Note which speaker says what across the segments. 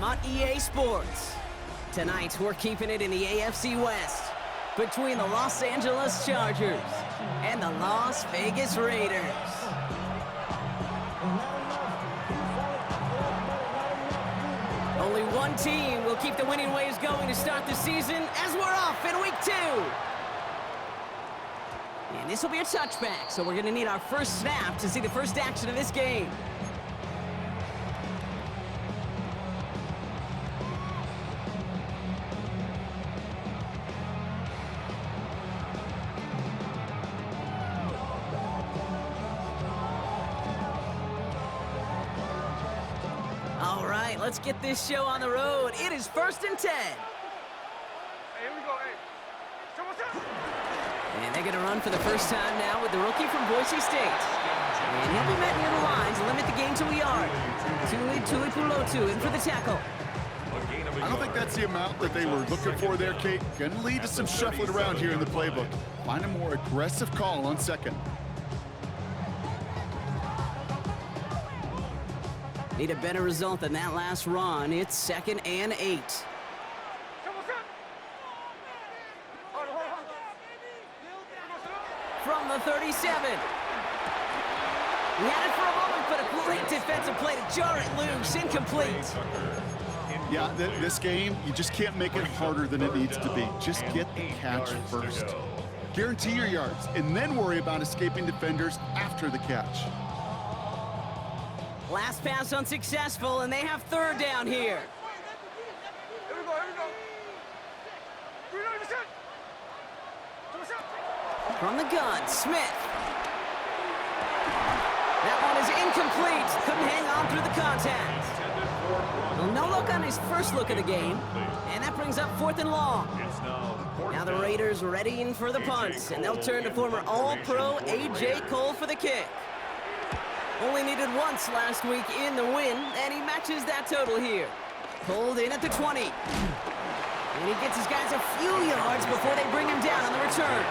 Speaker 1: on EA Sports. Tonight, we're keeping it in the AFC West between the Los Angeles Chargers and the Las Vegas Raiders. Only one team will keep the winning ways going to start the season as we're off in week 2. And this will be a touchback, so we're going to need our first snap to see the first action of this game. All right, let's get this show on the road. It is 1st and 10.
Speaker 2: Hey, here we go, hey.
Speaker 1: And they're going to run for the first time now with the rookie from Boise State. And he'll be met near the line to limit the game to a yard. Tuli Pulotu in for the tackle.
Speaker 3: I don't think that's the amount that they were looking for there, Kate. Going to lead to some shuffling around here in the playbook. Find a more aggressive call on second.
Speaker 1: Need a better result than that last run. It's 2nd and 8. From the 37. We had it for a moment, but a great defensive play to jar it loose. Incomplete.
Speaker 3: Yeah, this game, you just can't make it harder than it needs to be. Just get the catch first. Guarantee your yards, and then worry about escaping defenders after the catch.
Speaker 1: Last pass unsuccessful, and they have 3rd down here.
Speaker 2: Here we go, here we go.
Speaker 1: From the gun, Smith. That one is incomplete. Couldn't hang on through the contact. Well, no look on his first look of the game, and that brings up 4th and long. Now the Raiders readying for the punt, and they'll turn to former All-Pro A.J. Cole for the kick. Only needed once last week in the win, and he matches that total here. Pulled in at the 20. And he gets his guys a few yards before they bring him down on the return.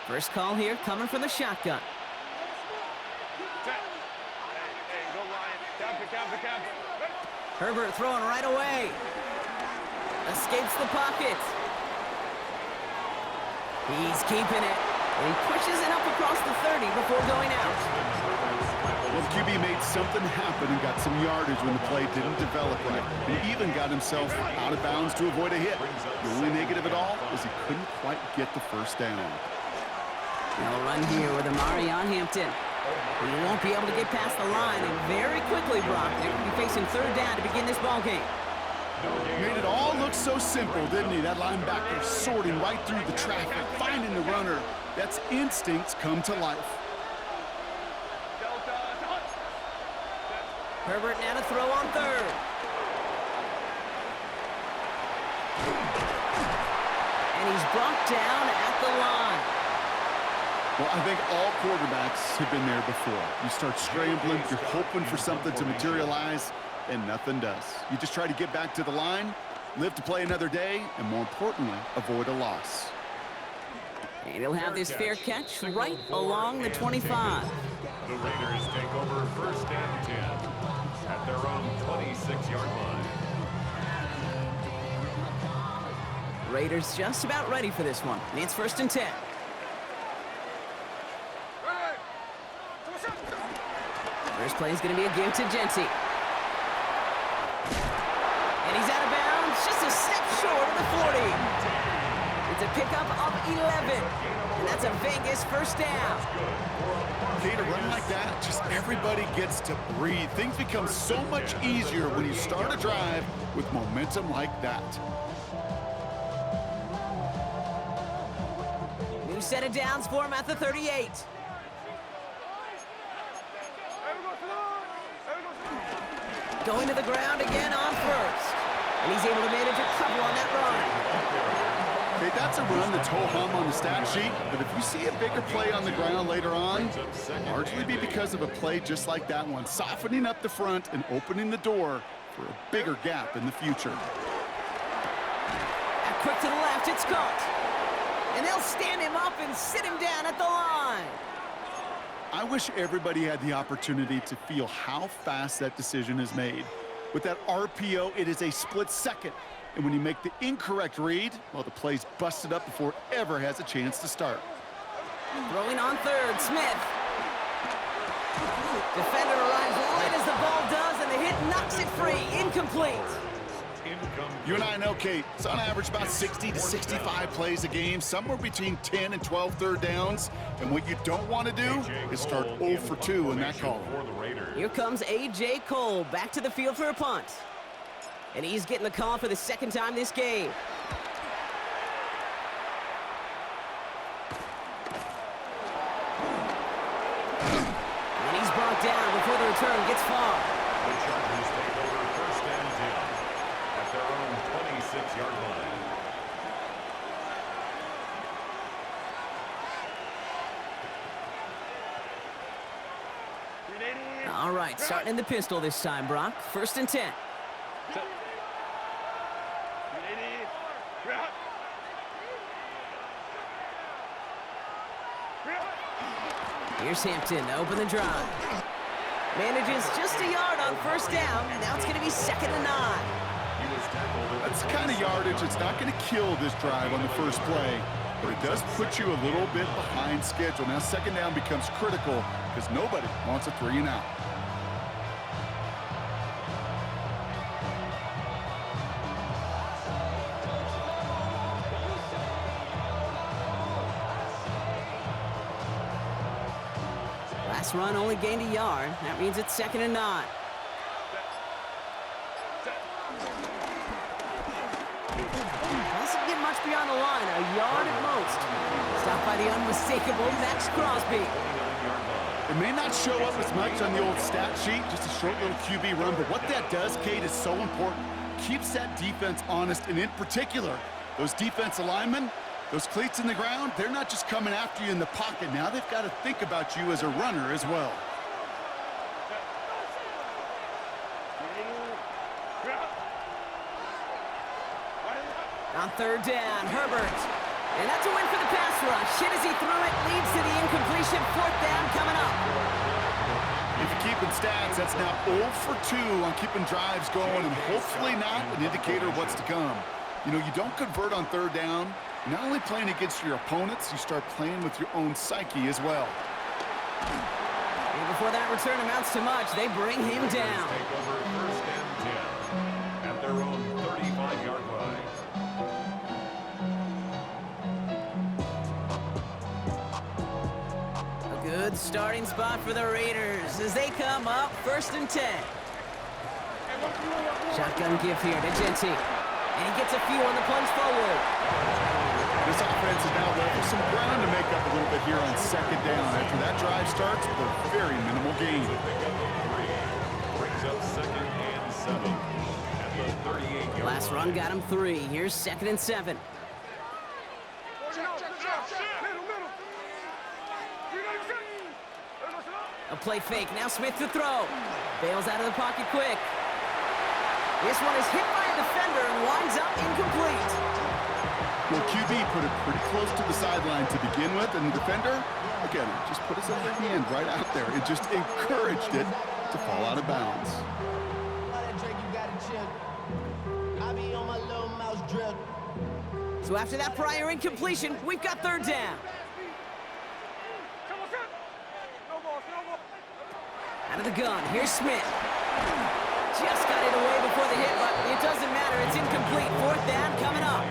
Speaker 1: First call here coming from the shotgun. Herbert throwing right away. Escapes the pocket. He's keeping it. And he pushes it up across the 30 before going out.
Speaker 3: Well, the QB made something happen and got some yardage when the play didn't develop right. He even got himself out of bounds to avoid a hit. The only negative at all is he couldn't quite get the first down.
Speaker 1: They'll run here with Amari on Hampton. He won't be able to get past the line, and very quickly, Brock, they're going to be facing 3rd down to begin this ball game.
Speaker 3: Made it all look so simple, didn't he? That linebacker sorting right through the traffic, finding the runner. That's instincts come to life.
Speaker 1: Herbert now to throw on 3rd. And he's brought down at the line.
Speaker 3: Well, I think all quarterbacks have been there before. You start scrambling, you're hoping for something to materialize, and nothing does. You just try to get back to the line, live to play another day, and more importantly, avoid a loss.
Speaker 1: And he'll have this fair catch right along the 25.
Speaker 4: The Raiders take over 1st and 10 at their own 26-yard line.
Speaker 1: Raiders just about ready for this one. And it's 1st and 10. First play is going to be a give to Genty. And he's out of bounds, just a step short of the 40. It's a pickup of 11. And that's a Vegas first down.
Speaker 3: Okay, to run like that, just everybody gets to breathe. Things become so much easier when you start a drive with momentum like that.
Speaker 1: New set of downs for him at the 38. Going to the ground again on 1st. And he's able to manage a couple on that run.
Speaker 3: Okay, that's a run that's ho-hum on the stat sheet, but if you see a bigger play on the ground later on, largely be because of a play just like that one, softening up the front and opening the door for a bigger gap in the future.
Speaker 1: And quick to the left, it's caught. And they'll stand him up and sit him down at the line.
Speaker 3: I wish everybody had the opportunity to feel how fast that decision is made. With that RPO, it is a split second. And when you make the incorrect read, well, the play's busted up before it ever has a chance to start.
Speaker 1: Throwing on third, Smith. Defender arrives right as the ball does, and the hit knocks it free. Incomplete.
Speaker 3: You and I know, Kate, it's on average about 60 to 65 plays a game, somewhere between 10 and 12 third downs. And what you don't want to do is start 0 for 2 in that call.
Speaker 1: Here comes A.J. Cole back to the field for a punt. And he's getting the call for the second time this game. And he's brought down before the return gets far.
Speaker 4: The Chargers take over first and 10 at their own 26-yard line.
Speaker 1: All right, starting in the pistol this time, Brock. First and 10. Here's Hampton to open the drive. Manages just a yard on first down. Now it's going to be 2nd and 9.
Speaker 3: That's the kind of yardage that's not going to kill this drive on the first play, but it does put you a little bit behind schedule. Now second down becomes critical because nobody wants a 3 and out.
Speaker 1: Last run only gained a yard. That means it's 2nd and 9. Doesn't get much beyond the line, a yard at most. Stopped by the unmistakable Max Crosby.
Speaker 3: It may not show up as much on the old stat sheet, just a short little QB run, but what that does, Kate, is so important. Keeps that defense honest, and in particular, those defensive linemen, those cleats in the ground, they're not just coming after you in the pocket. Now they've got to think about you as a runner as well.
Speaker 1: On third down, Herbert. And that's a win for the pass rush. Hit as he threw it, leads to the incompletion. 4th down coming up.
Speaker 3: If you're keeping stats, that's now 0 for 2 on keeping drives going, and hopefully not an indicator of what's to come. You know, you don't convert on third down. Not only playing against your opponents, you start playing with your own psyche as well.
Speaker 1: And before that return amounts to much, they bring him down.
Speaker 4: Take over first and 10 at their own 35-yard line.
Speaker 1: A good starting spot for the Raiders as they come up 1st and 10. Shotgun give here to Genty. And he gets a few on the plunge forward.
Speaker 3: This offense is now left with some ground to make up a little bit here on second down after that drive starts with a very minimal gain.
Speaker 4: Brings up 2nd and 7 at the 38-yard line.
Speaker 1: Last run got him 3. Here's 2nd and 7. A play fake. Now Smith to throw. Bails out of the pocket quick. This one is hit by a defender and winds up incomplete.
Speaker 3: Well, QB put it pretty close to the sideline to begin with, and the defender, again, just put his other hand right out there. It just encouraged it to fall out of bounds.
Speaker 1: So after that prior incompletion, we've got 3rd down. Out of the gun, here's Smith. Just got it away before the hit, but it doesn't matter. It's incomplete. 4th down coming up.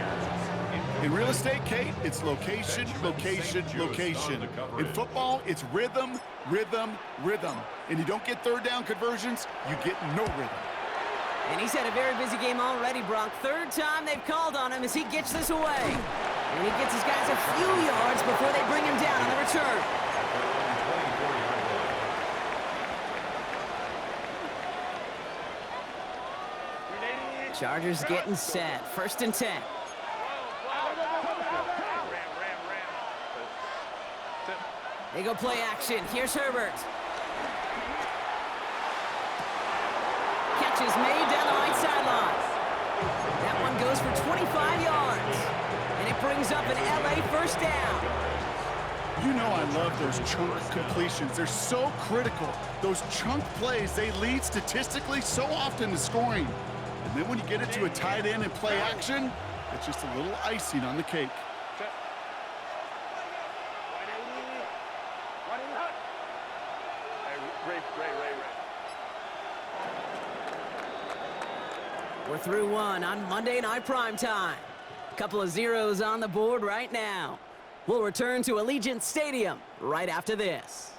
Speaker 3: In real estate, Kate, it's location, location, location. In football, it's rhythm, rhythm, rhythm. And you don't get third down conversions, you get no rhythm.
Speaker 1: And he's had a very busy game already, Brock. 3rd time they've called on him as he gets this away. And he gets his guys a few yards before they bring him down on the return. Chargers getting set. 1st and 10. They go play action. Here's Herbert. Catch is made down the right sideline. That one goes for 25 yards. And it brings up an LA first down.
Speaker 3: You know I love those chunk completions. They're so critical. Those chunk plays, they lead statistically so often to scoring. And then when you get it to a tight end and play action, it's just a little icing on the cake.
Speaker 1: We're through one on Monday Night Primetime. Couple of zeros on the board right now. We'll return to Allegiant Stadium right after this.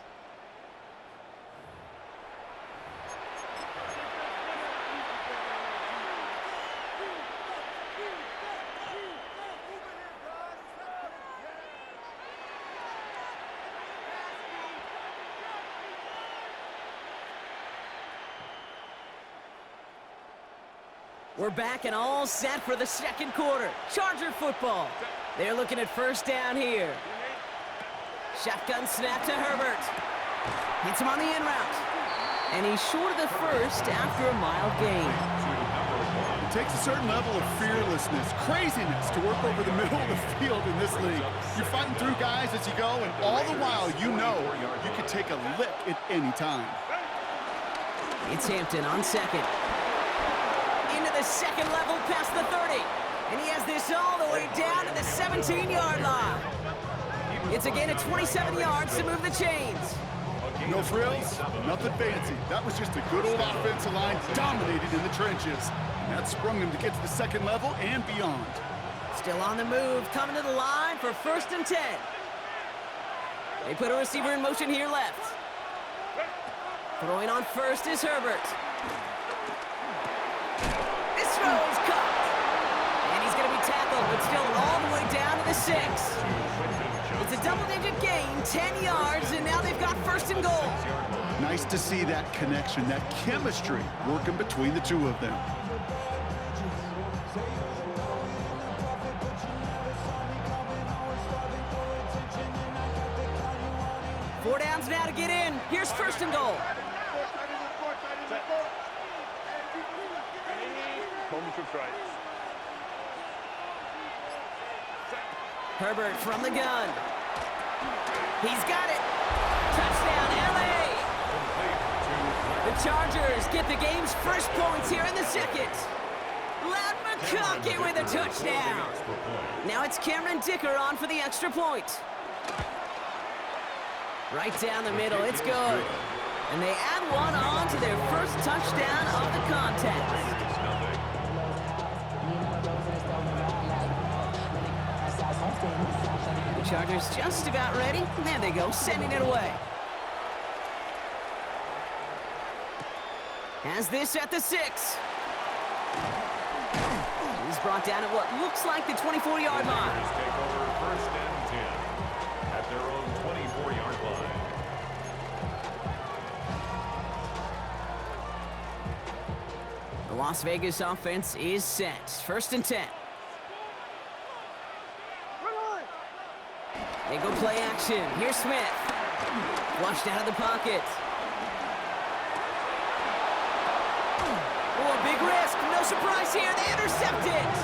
Speaker 1: We're back and all set for the second quarter. Charger football. They're looking at first down here. Shotgun snap to Herbert. Hits him on the in route. And he's short of the first after a mild gain.
Speaker 3: It takes a certain level of fearlessness, craziness to work over the middle of the field in this league. You're fighting through guys as you go, and all the while you know you can take a lick at any time.
Speaker 1: It's Hampton on second. Into the second level past the 30. And he has this all the way down to the 17-yard line. It's again at 27 yards to move the chains.
Speaker 3: No frills, nothing fancy. That was just a good old offensive line dominated in the trenches. And that sprung him to get to the second level and beyond.
Speaker 1: Still on the move, coming to the line for first and 10. They put a receiver in motion here left. Throwing on first is Herbert. This throw is caught. And he's going to be tackled, but still all the way down to the 6. It's a double-digit gain, 10 yards, and now they've got first and goal.
Speaker 3: Nice to see that connection, that chemistry working between the two of them.
Speaker 1: Four downs now to get in. Here's first and goal. Herbert from the gun. He's got it. Touchdown, LA. The Chargers get the game's first points here in the second. Loud McConkey with a touchdown. Now it's Cameron Dicker on for the extra point. Right down the middle, it's good. And they add one on to their first touchdown of the contest. The Chargers just about ready. There they go, sending it away. Has this at the 6. He's brought down at what looks like the 24-yard line.
Speaker 4: Take over first and 10 at their own 24-yard line.
Speaker 1: The Las Vegas offense is set. First and 10. They go play action. Here's Smith. Flushed out of the pocket. Oh, a big risk. No surprise here. They intercept it.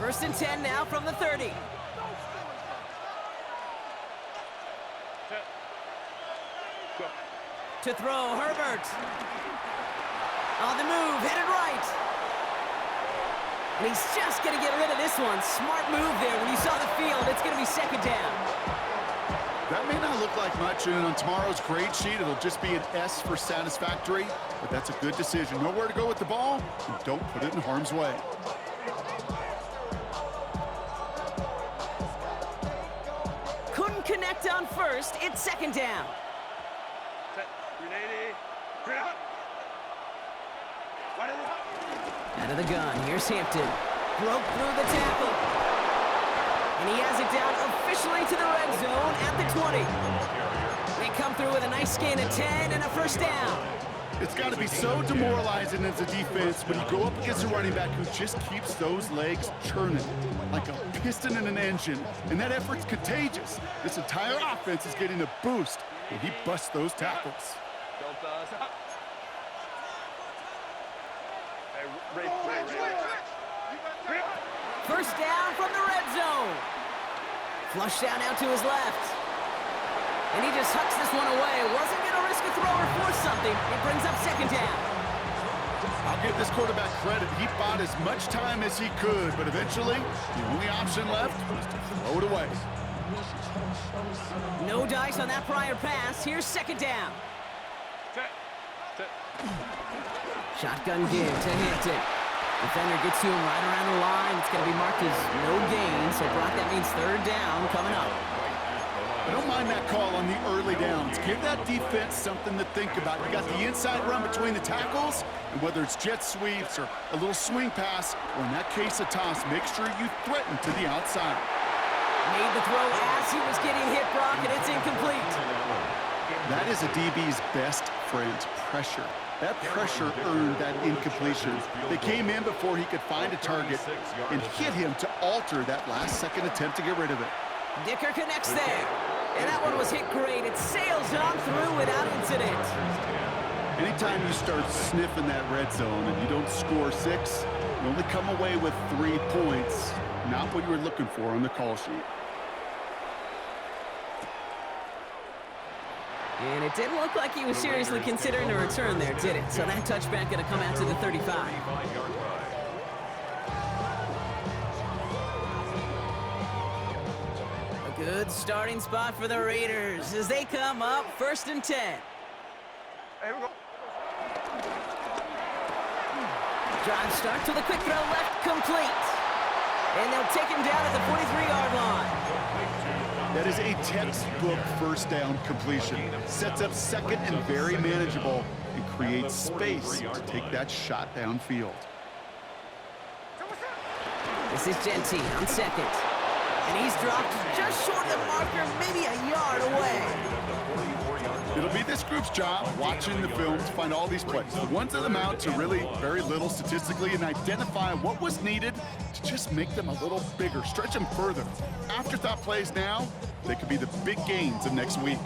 Speaker 1: First and 10 now from the 30. To throw, Herbert. On the move, headed right. And he's just going to get rid of this one. Smart move there when you saw the field. It's going to be second down.
Speaker 3: That may not look like much, and on tomorrow's grade sheet, it'll just be an S for satisfactory, but that's a good decision. Know where to go with the ball, and don't put it in harm's way.
Speaker 1: Couldn't connect on first. It's second down. Out of the gun. Here's Hampton. Broke through the tackle. And he has it down officially to the red zone at the 20. They come through with a nice gain of 10 and a first down.
Speaker 3: It's got to be so demoralizing as a defense when you go up against a running back who just keeps those legs churning like a piston in an engine. And that effort's contagious. This entire offense is getting a boost when he busts those tackles.
Speaker 1: First down from the red zone. Flush down out to his left. And he just hucks this one away. Wasn't going to risk a throw or force something. It brings up second down.
Speaker 3: I'll give this quarterback credit. He bought as much time as he could, but eventually, the only option left was to throw it away.
Speaker 1: No dice on that prior pass. Here's second down. Shotgun give to Hampton. Defender gets to him right around the line. It's going to be marked as no gain. So, Brock, that means third down coming up.
Speaker 3: I don't mind that call on the early downs. Give that defense something to think about. You got the inside run between the tackles, and whether it's jet sweeps or a little swing pass, or in that case a toss, make sure you threaten to the outside.
Speaker 1: Made the throw as he was getting hit, Brock, and it's incomplete.
Speaker 3: That is a DB's best friend, pressure. That pressure earned that incompletion. They came in before he could find a target and hit him to alter that last-second attempt to get rid of it.
Speaker 1: Dicker connects there. And that one was hit great. It sails on through without incident.
Speaker 3: Anytime you start sniffing that red zone and you don't score 6, you only come away with 3 points. Not what you were looking for on the call sheet.
Speaker 1: And it didn't look like he was seriously considering a return there, did it? So that touchback going to come out to the 35. A good starting spot for the Raiders as they come up first and 10.
Speaker 2: Hey, we go.
Speaker 1: Drive start to the quick throw left, complete. And they'll take him down at the 43-yard line.
Speaker 3: That is a textbook first down completion. Sets up second and very manageable and creates space to take that shot downfield.
Speaker 1: This is Genty on second. And he's dropped just short of the marker, maybe a yard away.
Speaker 3: It'll be this group's job watching the film to find all these plays. The ones that amount to really very little statistically and identify what was needed to just make them a little bigger, stretch them further. Afterthought plays now, they could be the big gains of next week.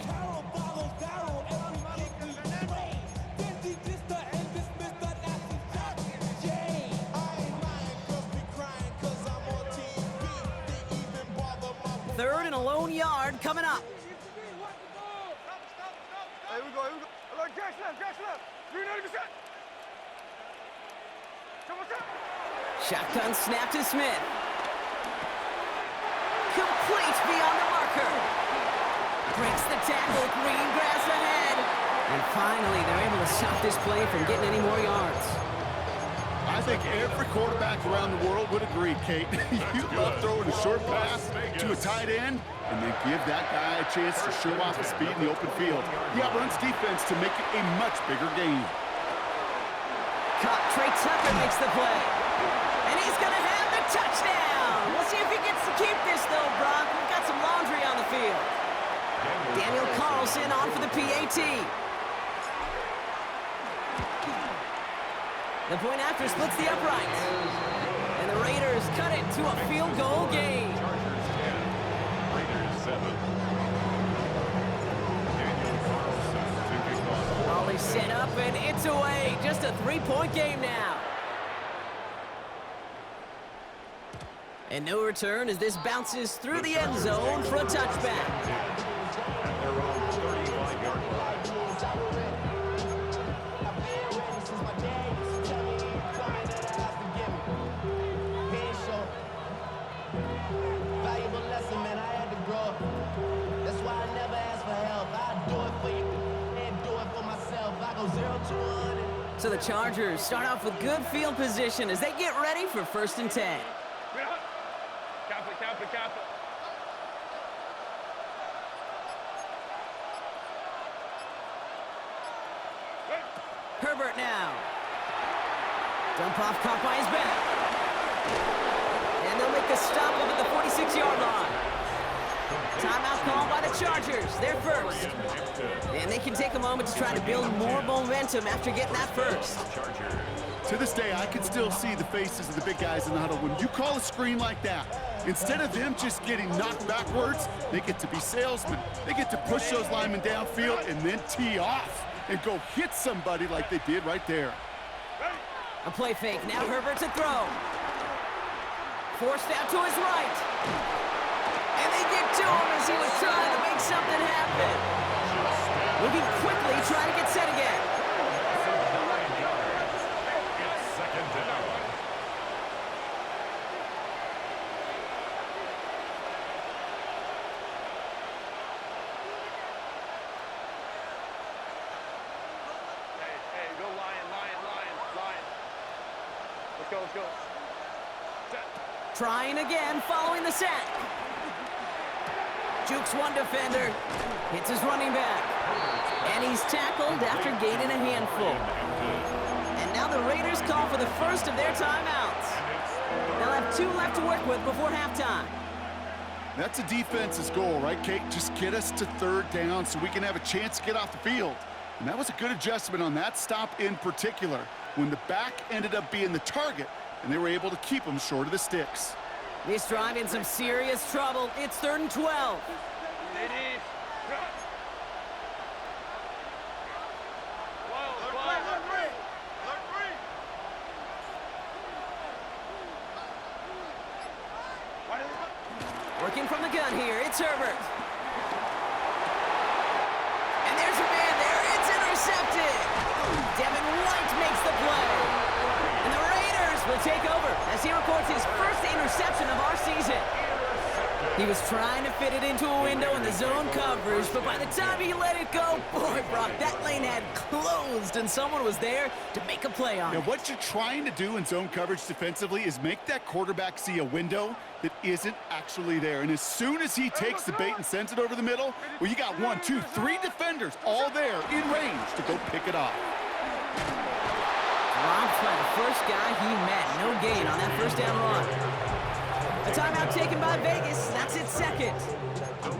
Speaker 1: Third and a lone yard coming up.
Speaker 2: Here we go, here we go. Look, Jackson left. 390%. Come on, come.
Speaker 1: Shotgun snap to Smith. Complete beyond the marker. Breaks the tackle, green grass ahead. And finally, they're able to stop this play from getting any more yards.
Speaker 3: I think every quarterback around the world would agree, Kate. You love throwing a short pass to a tight end and then give that guy a chance to show off his speed in the open field. He outruns defense to make it a much bigger game.
Speaker 1: Caught. Trey Tucker makes the play. And he's going to have the touchdown. We'll see if he gets to keep this, though, Brock. We've got some laundry on the field. Daniel Carlson on for the PAT. The point after splits the upright. And the Raiders cut it to a field goal game. Ball is set up and it's away. Just a 3-point game now. And no return as this bounces through the end zone for a touchback. So the Chargers start off with good field position as they get ready for first and 10.
Speaker 2: Cap it.
Speaker 1: Herbert now. Dump off caught by his back. And they'll make make the stop up at the 46-yard line. Timeout called by the Chargers. They're first. And they can take a moment to try to build more momentum after getting that first.
Speaker 3: To this day, I can still see the faces of the big guys in the huddle. When you call a screen like that, instead of them just getting knocked backwards, they get to be salesmen. They get to push those linemen downfield and then tee off and go hit somebody like they did right there.
Speaker 1: A play fake. Now Herbert to throw. Forced out to his right. And they get to him as he was trying to make something happen. Moving quickly, trying to get set again.
Speaker 2: Let's go.
Speaker 1: Trying again, following the sack. Jukes one defender, hits his running back. And he's tackled after gaining a handful. And now the Raiders call for the first of their timeouts. They'll have 2 left to work with before halftime.
Speaker 3: That's a defense's goal, right, Kate? Just get us to 3rd down so we can have a chance to get off the field. And that was a good adjustment on that stop in particular, when the back ended up being the target, and they were able to keep them short of the sticks.
Speaker 1: This drive in some serious trouble. It's 3rd and 12. Working from the gun here, it's Herbert. And there's a man there. It's intercepted. Devin White makes the play. And the Raiders will take over as he records his first interception of our season. He was trying to fit it into a window in the zone coverage, but by the time he let it go, boy, Brock, that lane had closed, and someone was there to make a play on it.
Speaker 3: Now, what you're trying to do in zone coverage defensively is make that quarterback see a window that isn't actually there. And as soon as he takes the bait and sends it over the middle, well, you got 1, 2, 3 defenders all there in range to go pick it off.
Speaker 1: Dropped by the first guy he met. No gain on that first down run. A timeout taken by Vegas. That's its 2nd.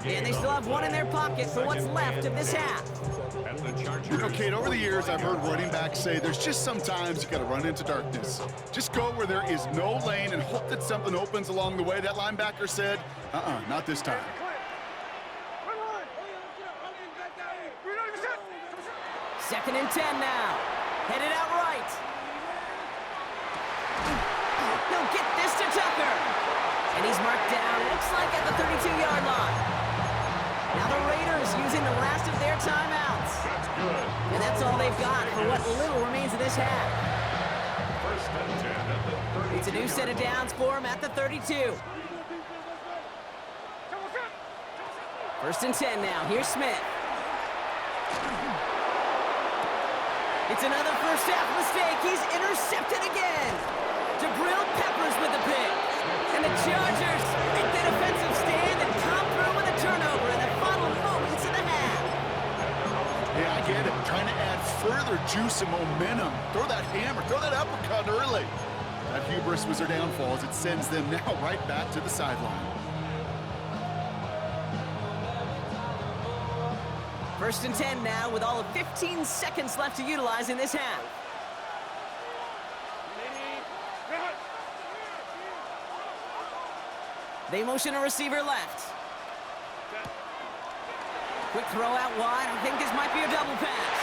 Speaker 1: And they still have 1 in their pocket for what's left of this half.
Speaker 3: You know, Kate, over the years, I've heard running backs say there's just sometimes you got to run into darkness. Just go where there is no lane and hope that something opens along the way. That linebacker said, not this time.
Speaker 1: 2nd and 10 now. Headed out right. He'll get this to Tucker. And he's marked down, looks like at the 32-yard line. Now the Raiders using the last of their timeouts.
Speaker 4: That's good.
Speaker 1: And that's all they've got for what little remains of this half.
Speaker 4: 1st and 10 at the 32.
Speaker 1: It's a new set of downs for him at the 32. 1st and 10 now. Here's Smith. It's another first half mistake. He's intercepted again. Jabril Peppers with the pick. And the Chargers make the defensive stand and come through with a turnover in the final moments of the half.
Speaker 3: Yeah, I get it. Trying to add further juice and momentum. Throw that hammer, throw that uppercut early. That hubris was their downfall as it sends them now right back to the sideline.
Speaker 1: 1st and 10 now with all of 15 seconds left to utilize in this half. They motion a receiver left. Quick throw out wide. I think this might be a double pass.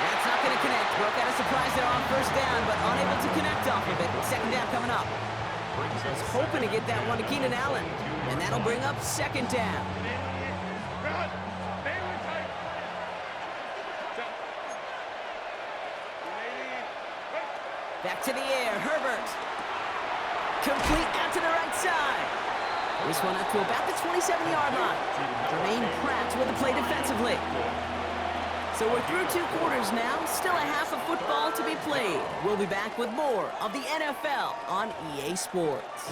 Speaker 1: That's not going to connect. Broke out a surprise there on 1st down, but unable to connect off of it. 2nd down coming up. Was hoping to get that one to Keenan Allen. And that'll bring up 2nd down. Back to the air, Herbert. Complete out to the right side. This one up to about the 27-yard line. Jermaine Pratt with the play defensively. So we're through 2 quarters now. Still a half of football to be played. We'll be back with more of the NFL on EA Sports.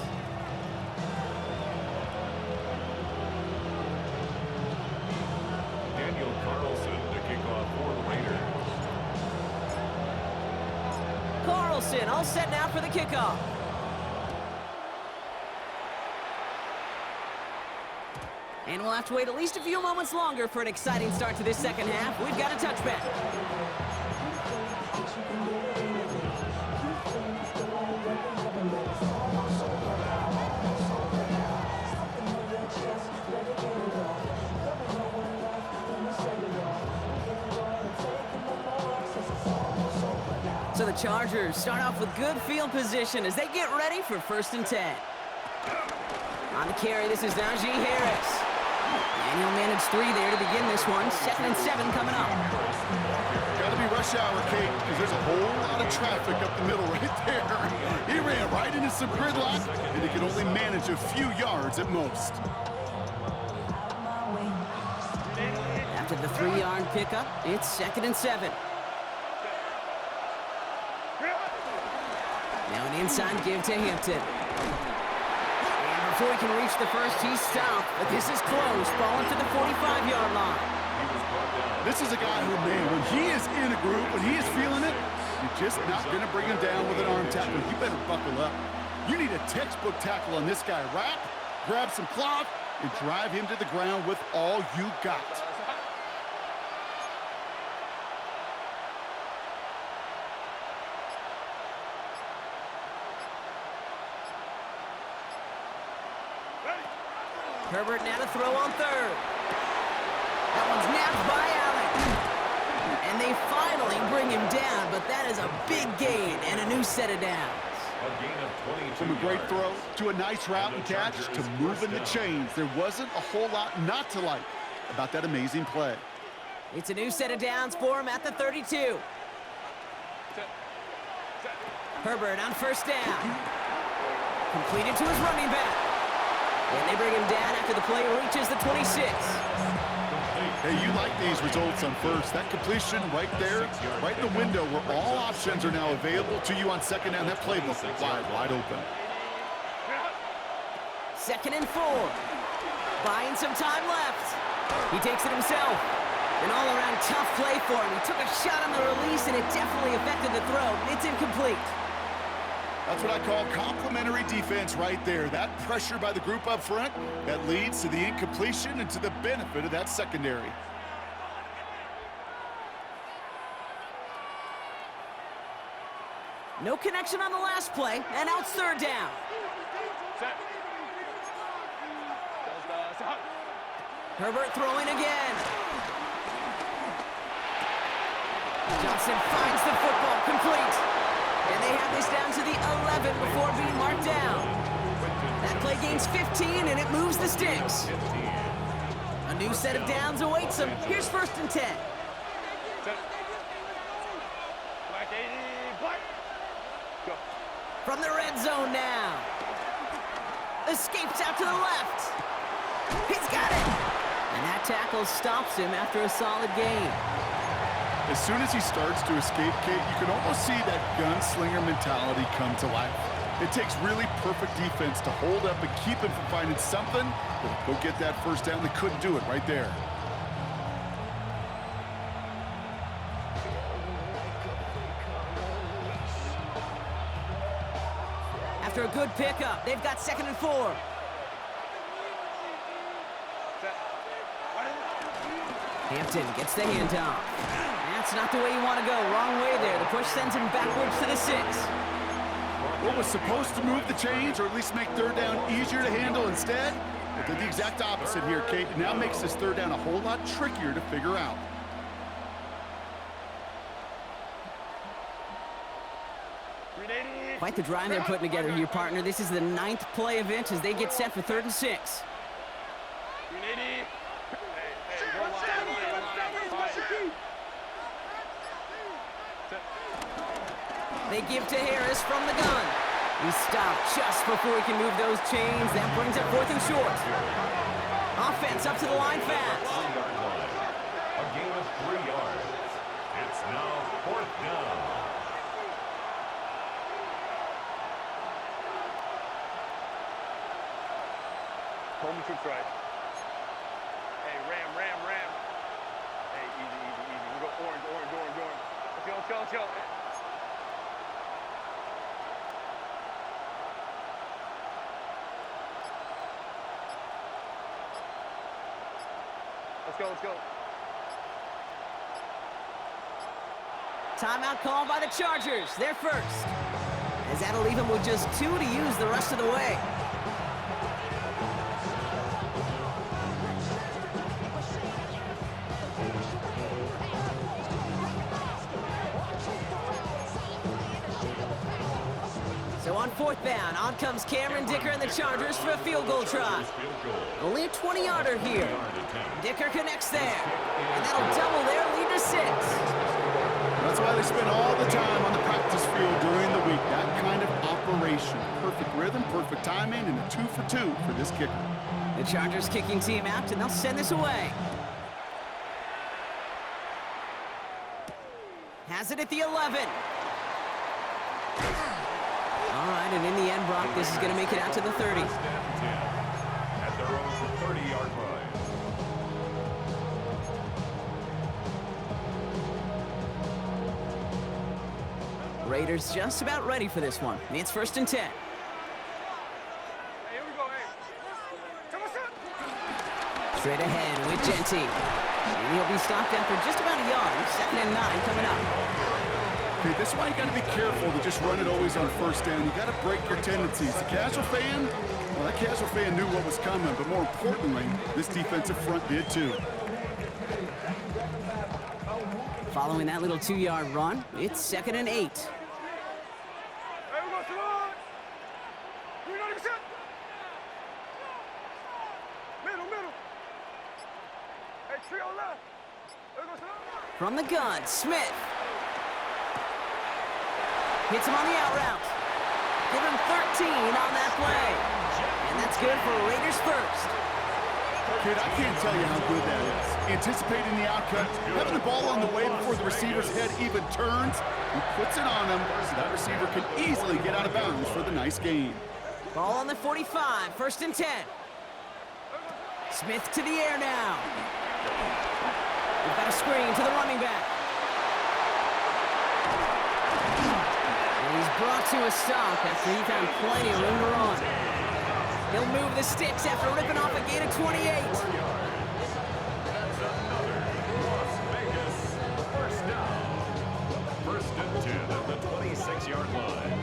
Speaker 4: Daniel Carlson to kick off for the Raiders.
Speaker 1: Carlson all set now for the kickoff. And we'll have to wait at least a few moments longer for an exciting start to this second half. We've got a touchback. So the Chargers start off with good field position as they get ready for 1st and 10. On the carry, this is Najee Harris. And he'll manage 3 there to begin this one. 2nd and 7 coming up.
Speaker 3: Got to be rush hour, Kate, because there's a whole lot of traffic up the middle right there. He ran right into some gridlock, and he could only manage a few yards at most.
Speaker 1: After the 3-yard pickup, it's 2nd and 7. Now an inside give to Hampton. Before he can reach the first, he's stopped. But this is close. Ball into the 45-yard line.
Speaker 3: This is a guy who, man, when he is in a group, when he is feeling it, you're just not going to bring him down with an arm tackle. You better buckle up. You need a textbook tackle on this guy. Wrap, grab some cloth, and drive him to the ground with all you got.
Speaker 1: Herbert now to throw on 3rd. That one's nabbed by Allen. And they finally bring him down, but that is a big gain and a new set of downs.
Speaker 4: A gain of 22
Speaker 3: From a great throw to a nice route and catch to moving the chains, there wasn't a whole lot not to like about that amazing play.
Speaker 1: It's a new set of downs for him at the 32. Herbert on 1st down. Completed to his running back. And they bring him down after the play reaches the 26.
Speaker 3: Hey, you like these results on 1st. That completion right there, right in the window where all options are now available to you on 2nd down. That playbook wide open.
Speaker 1: 2nd and 4. Buying some time left. He takes it himself. An all-around tough play for him. He took a shot on the release, and it definitely affected the throw. It's incomplete.
Speaker 3: That's what I call complimentary defense right there. That pressure by the group up front, that leads to the incompletion and to the benefit of that secondary.
Speaker 1: No connection on the last play, and now it's 3rd down. Herbert throwing again. Johnson finds the football, complete. And they have this down to the 11 before being marked down. That play gains 15, and it moves the sticks. A new set of downs awaits them. Here's 1st and 10. From the red zone now. Escapes out to the left. He's got it. And that tackle stops him after a solid gain.
Speaker 3: As soon as he starts to escape, Kate, you can almost see that gunslinger mentality come to life. It takes really perfect defense to hold up and keep him from finding something that'll go get that 1st down. They couldn't do it right there.
Speaker 1: After a good pickup, they've got 2nd and 4. Hampton gets the handoff. That's not the way you want to go. Wrong way there. The push sends him backwards to the 6.
Speaker 3: What was supposed to move the chains or at least make 3rd down easier to handle instead? It did the exact opposite here, Kate. It now makes this 3rd down a whole lot trickier to figure out.
Speaker 1: Quite the drive they're putting together here, partner. This is the 9th play event as they get set for 3rd and 6. They give to Harris from the gun. He's stopped just before he can move those chains. That brings up 4th and short. Offense up to the line fast.
Speaker 4: A gain of 3 yards. It's now 4th down.
Speaker 2: Home troops right. Hey, ram. Hey, easy. We go orange. Let's go. Let's go, let's go.
Speaker 1: Timeout called by the Chargers. They're first. As that'll leave them with just 2 to use the rest of the way. So on 4th down, on comes Cameron Dicker and the Chargers for a field goal try. Only a 20-yarder here. Dicker connects there. And that'll double their lead to 6.
Speaker 3: That's why they spend all the time on the practice field during the week. That kind of operation. Perfect rhythm, perfect timing, and a 2 for 2 for this kicker.
Speaker 1: The Chargers kicking team out, and they'll send this away. Has it at the 11. All right, and in the end, Brock, this is going to make it out to the 30.
Speaker 4: At their own 30-yard line.
Speaker 1: Raiders just about ready for this one. It's 1st and 10.
Speaker 2: Hey, here we go, hey. Come on, son.
Speaker 1: Straight ahead with Genty. And he'll be stopped after just about a yard. 2nd and 9 coming up.
Speaker 3: Okay, this is why you got to be careful to just run it always on 1st down. You got to break your tendencies. The casual fan, well, that casual fan knew what was coming, but more importantly, this defensive front did too.
Speaker 1: Following that little 2-yard run, it's 2nd and 8.
Speaker 2: Hey, we go, Salon. You're not even set. Middle, middle. Hey, trio left. There we go, Salon.
Speaker 1: From the gun, Smith. Hits him on the out route. Give him 13 on that play. And that's good for Raiders first.
Speaker 3: Kid, I can't tell you how good that is. Anticipating the outcut, having the ball on the way before the receiver's head even turns, he puts it on him so that receiver can easily get out of bounds for the nice gain.
Speaker 1: Ball on the 45, 1st and 10. Smith to the air now. We've got a screen to the running back. He's brought to a stop after he found plenty of room to run. He'll move the sticks after ripping off a gain of 28.
Speaker 4: That's another Las Vegas first down. 1st and 10 at the 26-yard line.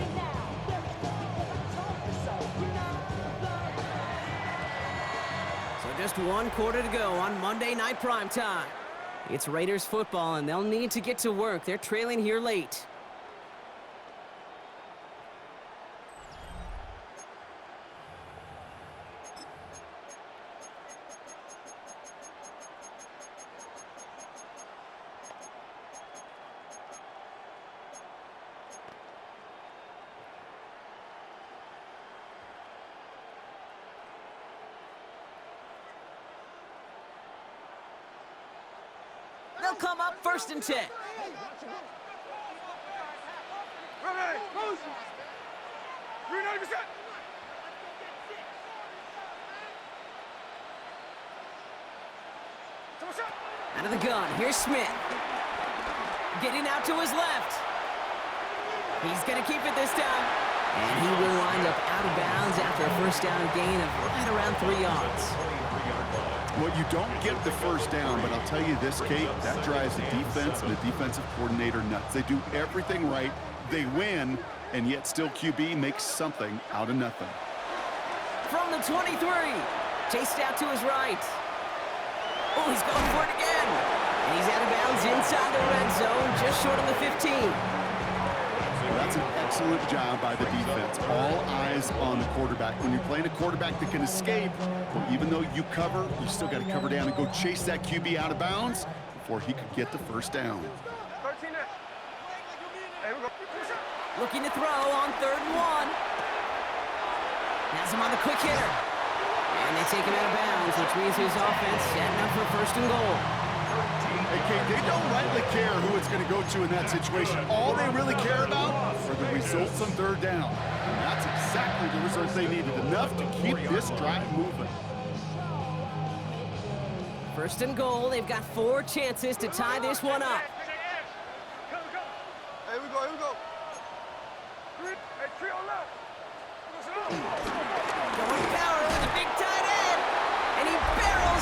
Speaker 1: So just 1 quarter to go on Monday Night Primetime. It's Raiders football, and they'll need to get to work. They're trailing here late. They'll come up 1st and 10.
Speaker 2: Ready. You're not even set. Come on, son.
Speaker 1: Out of the gun, here's Smith. Getting out to his left. He's going to keep it this time. And he will wind up out of bounds after a 1st down gain of right around 3 yards.
Speaker 3: Well, you don't get the 1st down, but I'll tell you this, Kate, that drives the defense and the defensive coordinator nuts. They do everything right, they win, and yet still QB makes something out of nothing.
Speaker 1: From the 23, chased out to his right. Oh, he's going for it again. And he's out of bounds inside the red zone, just short of the 15.
Speaker 3: Well, that's an excellent job by the defense. All eyes on the quarterback. When you're playing a quarterback that can escape, well, even though you cover, you still got to cover down and go chase that QB out of bounds before he could get the 1st down.
Speaker 2: 13 there. Hey, we go.
Speaker 1: Looking to throw on 3rd and 1. Has him on the quick hitter. And they take him out of bounds, which means his offense setting up for 1st and goal.
Speaker 3: Hey, Kate, they don't rightly care who it's going to go to in that situation. All they really care about are the results on 3rd down. And that's exactly the results they needed, enough to keep this drive moving.
Speaker 1: 1st and goal, they've got 4 chances to tie this one up.
Speaker 2: Go, go. Hey, we go, here we go. Hey, trio left.
Speaker 1: Going power with a big tight end. And he barrels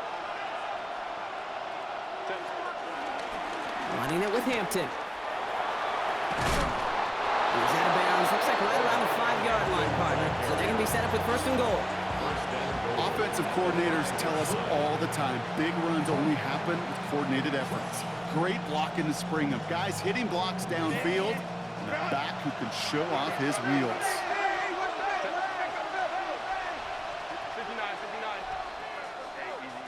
Speaker 1: Running it with Hampton. He's out of bounds. Looks like right around the 5-yard line, partner. So they're going to be set up with first and goal.
Speaker 3: Offensive coordinators tell us all the time, big runs only happen with coordinated efforts. Great blocking to spring them. Guys hitting blocks downfield, and a back who can show off his wheels.
Speaker 2: 59. Hey, easy.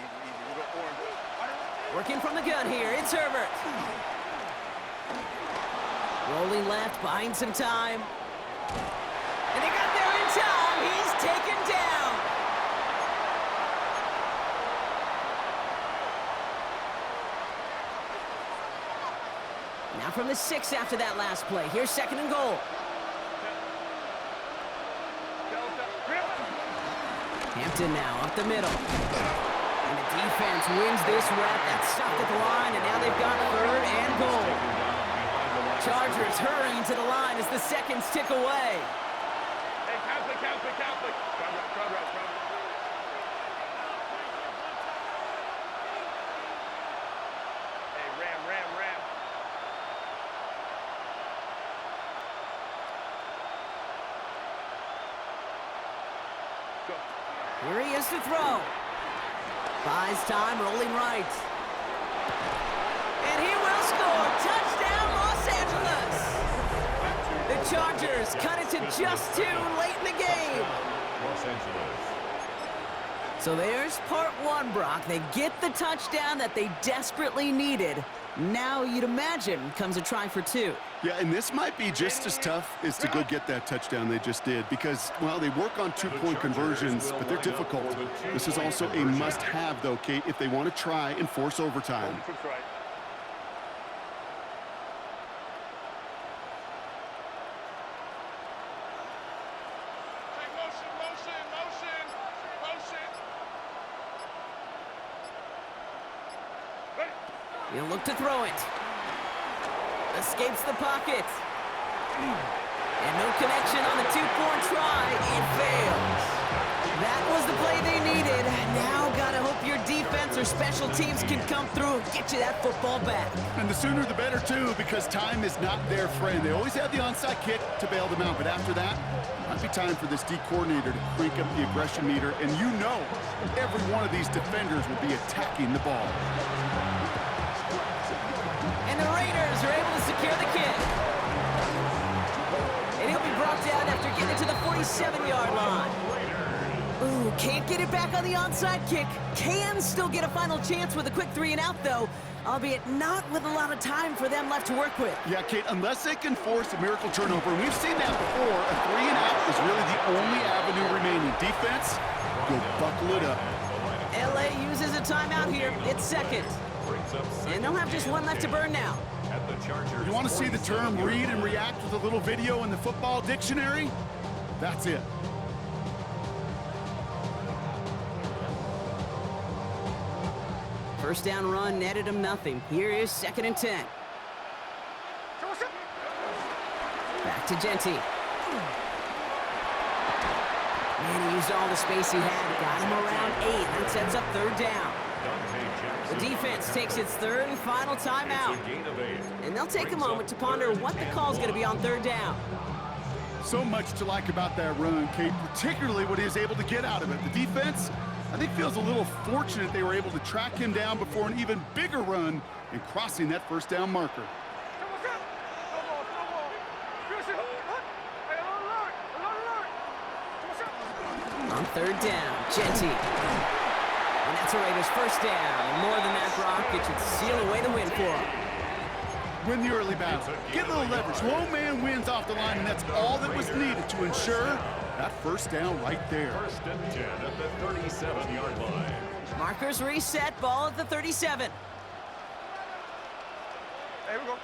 Speaker 2: We go orange.
Speaker 1: Working from the gun here. It's Herbert. Rolling left, buying some time. And they got there in time. He's taken down. Now from the 6 after that last play. Here's second and goal. Hampton now up the middle. And the defense wins this rep. That's stopped at the line, and now they've got third and goal. Chargers hurrying to the line as the seconds tick away.
Speaker 2: Hey, Catholic. Crowd route. Hey, ram. Go.
Speaker 1: Here he is to throw. Buys time, rolling right. And he will score. Touchdown, Los Angeles. The Chargers cut it to just 2 late in the game.
Speaker 4: Los Angeles.
Speaker 1: So there's part 1, Brock. They get the touchdown that they desperately needed. Now you'd imagine comes a try for 2.
Speaker 3: Yeah, and this might be just as tough as to go get that touchdown they just did because, well, they work on 2-point conversions, but they're difficult. This is also a must-have, though, Kate, if they want to try and force overtime.
Speaker 2: That's right.
Speaker 1: He'll look to throw it. Escapes the pocket. And no connection on the 2-point try. It fails. That was the play they needed. Now gotta hope your defense or special teams can come through and get you that football back.
Speaker 3: And the sooner the better, too, because time is not their friend. They always have the onside kick to bail them out, but after that, it might be time for this D coordinator to crank up the aggression meter, and you know every one of these defenders will be attacking the ball.
Speaker 1: And the Raiders are able to secure the kick. And he'll be brought down after getting to the 47-yard line. Ooh, can't get it back on the onside kick. Can still get a final chance with a quick 3-and-out, though, albeit not with a lot of time for them left to work with.
Speaker 3: Yeah, Kate, unless they can force a miracle turnover, and we've seen that before, a 3-and-out is really the only avenue remaining. Defense, go buckle it up.
Speaker 1: LA uses a timeout here. It's second. And they'll have just 1 left to burn now.
Speaker 3: You want to see the term read and react with a little video in the football dictionary? That's it.
Speaker 1: First down run netted him nothing. Here is second and 10. Back to Genty. And he used all the space he had. Got him around 8. That sets up third down. The defense takes its third and final timeout. And they'll take a moment to ponder what the call is going to be on third down.
Speaker 3: So much to like about that run, Kate, particularly what he was able to get out of it. The defense, I think, feels a little fortunate they were able to track him down before an even bigger run and crossing that first down marker.
Speaker 1: On third down, Genty. And that's a Raiders first down. And more than that, Brock, it should seal away the win for them.
Speaker 3: Win the early battle. Get a little leverage. Low man wins off the line, and that's all that was needed to ensure that first down right there.
Speaker 4: First and 10 at the 37-yard line.
Speaker 1: Markers reset, ball at the 37.
Speaker 2: Here we go.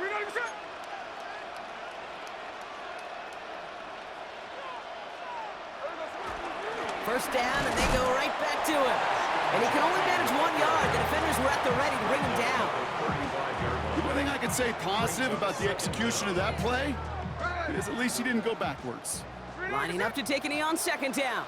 Speaker 2: We got him set.
Speaker 1: First down, and they go right back to him. And he can only manage 1 yard. The defenders were at the ready to bring him down.
Speaker 3: The one thing I can say positive about the execution of that play is at least he didn't go backwards.
Speaker 1: Lining up to take a knee on second down.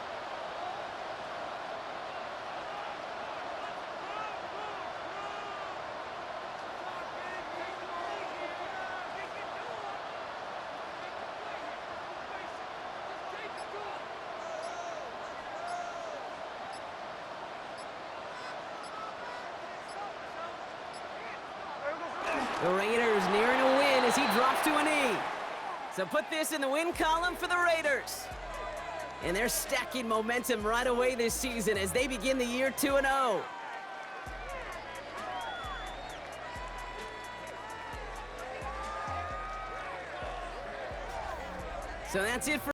Speaker 1: The Raiders nearing a win as he drops to a knee. So put this in the win column for the Raiders. And they're stacking momentum right away this season as they begin the year 2-0. So that's it for